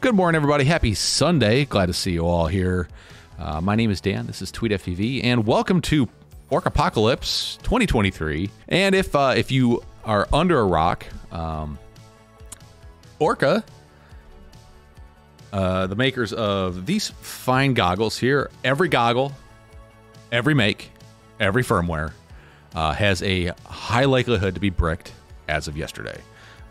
Good morning, everybody. Happy Sunday. Glad to see you all here. My name is Dan. This is Tweet FPV, and welcome to Orqa Apocalypse 2023. And if you are under a rock, Orqa, the makers of these fine goggles here, every goggle, every make, every firmware, has a high likelihood to be bricked as of yesterday.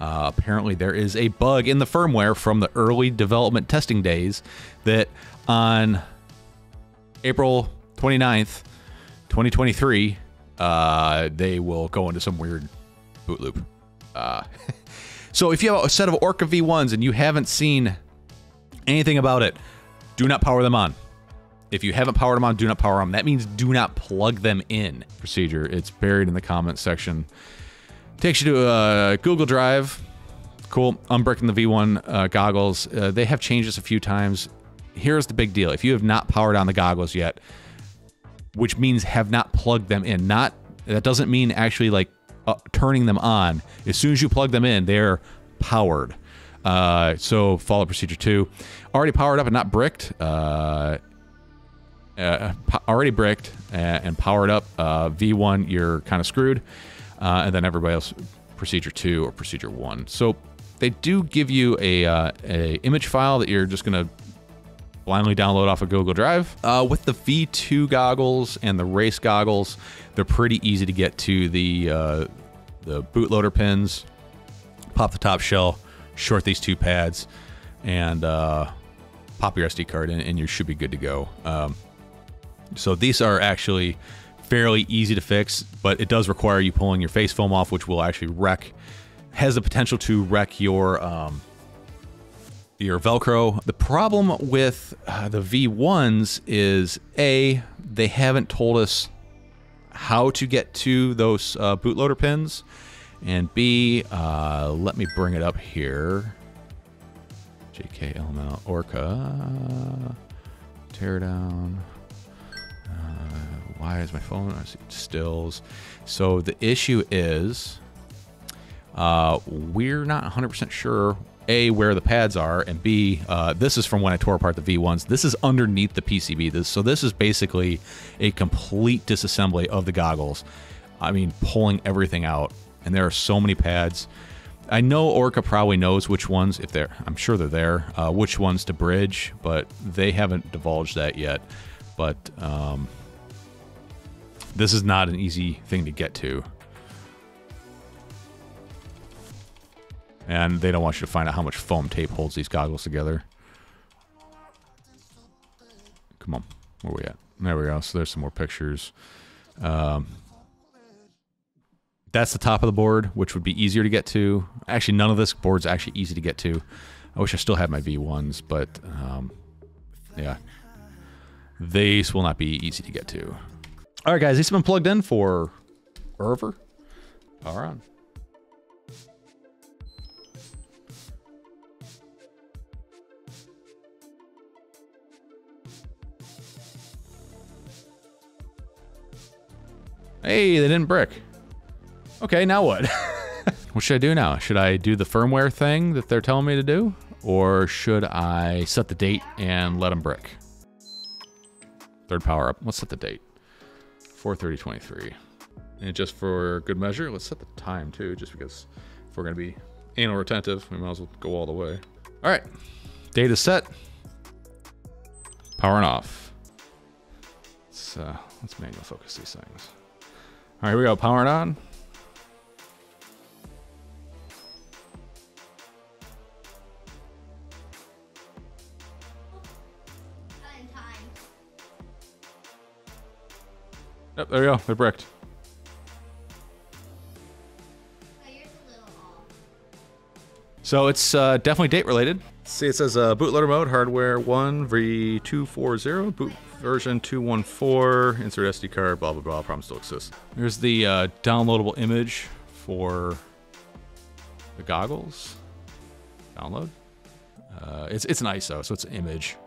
Apparently there is a bug in the firmware from the early development testing days that on April 29th, 2023, they will go into some weird boot loop. So if you have a set of Orqa V1s and you haven't seen anything about it, do not power them on. If you haven't powered them on, do not power them. That means do not plug them in. Procedure, it's buried in the comments section. Takes you to a Google Drive. Cool. Unbricking the V1 goggles. They have changed this a few times. Here's the big deal. If you have not powered on the goggles yet, which means have not plugged them in, that doesn't mean actually like turning them on. As soon as you plug them in, they're powered. So follow procedure 2. Already powered up and not bricked. Already bricked and powered up V1, you're kind of screwed. And then everybody else, procedure 2 or procedure 1. So they do give you a image file that you're just gonna blindly download off of Google Drive. With the V2 goggles and the race goggles, they're pretty easy to get to the bootloader pins. Pop the top shell, short these 2 pads, and pop your SD card in, and you should be good to go. So these are actually fairly easy to fix, but it does require you pulling your face foam off, which will actually has the potential to wreck your Velcro. The problem with the V1s is A, they haven't told us how to get to those bootloader pins, and B, let me bring it up here. JKLML Orqa teardown. Why is my phone? I see stills. So the issue is we're not 100% sure, A, where the pads are, and B, this is from when I tore apart the V1s. This is underneath the PCB. So this is basically a complete disassembly of the goggles. I mean, pulling everything out, and there are so many pads. I know Orqa probably knows which ones, I'm sure they're there, which ones to bridge, but they haven't divulged that yet. But this is not an easy thing to get to. And they don't want you to find out how much foam tape holds these goggles together. Come on, where are we at? There we go, so there's some more pictures. That's the top of the board, which would be easier to get to. Actually, none of this board's actually easy to get to. I wish I still had my V1s, but yeah. These will not be easy to get to. All right, guys, these have been plugged in for forever. Power on. Hey, they didn't brick. Okay, now what? What should I do now? Should I do the firmware thing that they're telling me to do? Or should I set the date and let them brick? Third power up. Let's set the date. 4/30/23. And just for good measure, let's set the time too, just because if we're gonna be anal retentive, we might as well go all the way. All right, date is set. Powering off. Let's manual focus these things. All right, here we go, powering on. Yep, there we go. They're bricked. So it's definitely date related. See, it says bootloader mode, hardware 1 v240, boot version 214, insert SD card, blah blah blah. Problem still exists. There's the downloadable image for the goggles. Download. It's an ISO, so it's an image.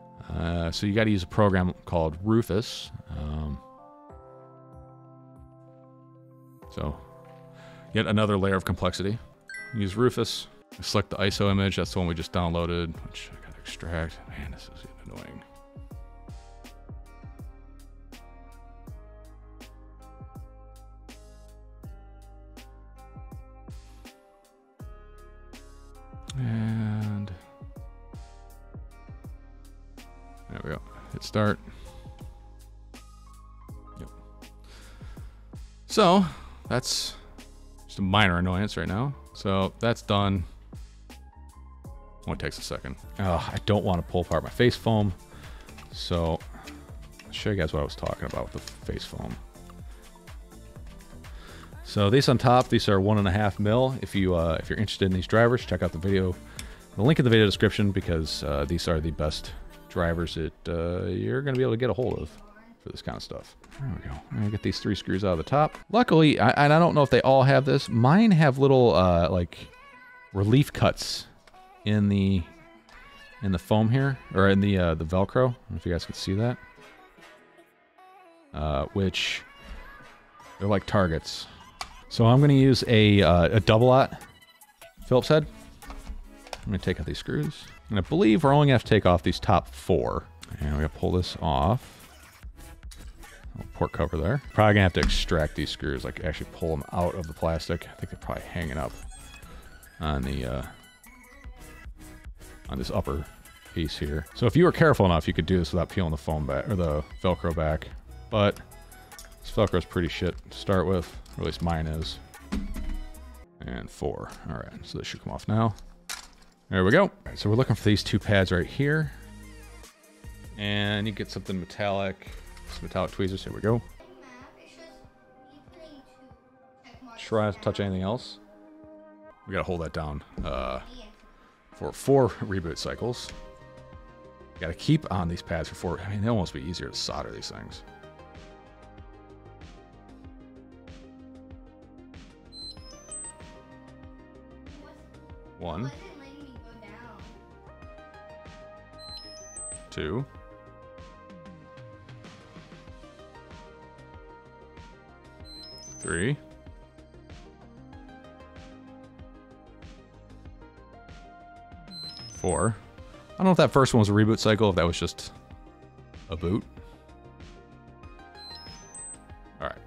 So you got to use a program called Rufus. So yet another layer of complexity. Use Rufus. Select the ISO image. That's the one we just downloaded. Which I gotta extract. Man, this is annoying. And there we go. Hit start. Yep. So that's just a minor annoyance right now. So that's done. Only takes a second. Oh, I don't want to pull apart my face foam. So I'll show you guys what I was talking about with the face foam. So these on top, these are 1.5 mil. If you're interested in these drivers, check out the video, the link in the video description, because these are the best drivers that you're going to be able to get a hold of for this kind of stuff. There we go. I'm gonna get these 3 screws out of the top. Luckily, and I don't know if they all have this. Mine have little like relief cuts in the foam here, or in the Velcro. I don't know if you guys can see that. Which they're like targets. So I'm going to use a double-aught Phillips head. I'm going to take out these screws. And I believe we're only going to have to take off these top 4. And we're going to pull this off. Port cover there. Probably going to have to extract these screws, like actually pull them out of the plastic. I think they're probably hanging up on the on this upper piece here. So if you were careful enough, you could do this without peeling the foam back, or the Velcro back. But this Velcro is pretty shit to start with. Or at least mine is. And 4. All right, so this should come off now. There we go. All right, so we're looking for these 2 pads right here. And you get something metallic. Some metallic tweezers. Here we go. Try not to touch anything else. We gotta hold that down for 4 reboot cycles. Gotta keep on these pads for 4. I mean, it'll almost be easier to solder these things. One, 2, 3, 4. I don't know if that first one was a reboot cycle, if that was just a boot. All right.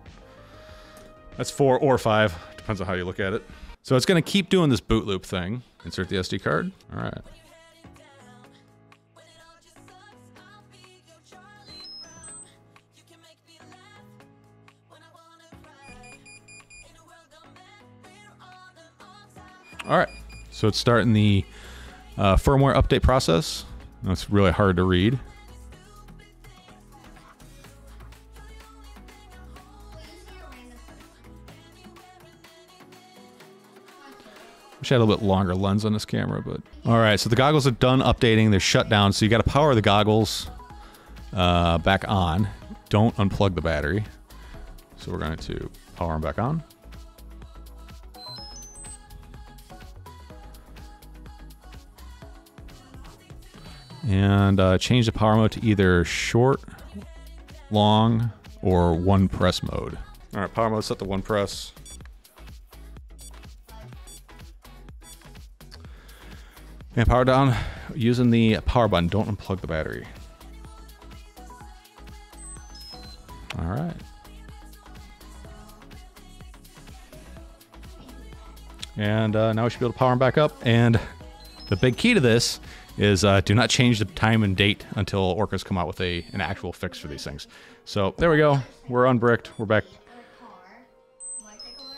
That's 4 or 5, depends on how you look at it. So it's going to keep doing this boot loop thing. Insert the SD card. All right. All right. So it's starting the firmware update process. It's really hard to read. Wish I had a little bit longer lens on this camera, but... All right, so the goggles are done updating. They're shut down, so you got to power the goggles back on. Don't unplug the battery. So we're going to power them back on. And change the power mode to either short, long, or 1 press mode. All right, power mode set to 1 press. And power down using the power button. Don't unplug the battery. All right. And now we should be able to power them back up. And the big key to this is do not change the time and date until Orqa's come out with an actual fix for these things. So there we go. We're unbricked. We're back.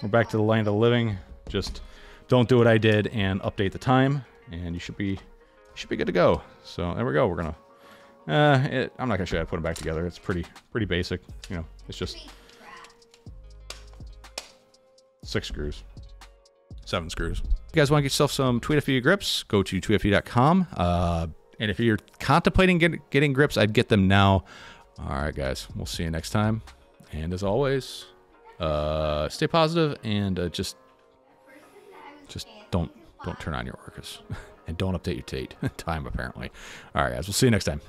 We're back to the land of the living. Just don't do what I did and update the time, and you should be good to go. So there we go. We're gonna. I'm not gonna show you how to put them back together. It's pretty basic. You know, it's just 6 screws. 7 screws. If you guys want to get yourself some Tweet FPV grips, go to tweetfpv.com. And if you're contemplating getting grips, I'd get them now. All right, guys. We'll see you next time. And as always, stay positive and just don't turn on your Orqas. And don't update your time, apparently. All right, guys. We'll see you next time.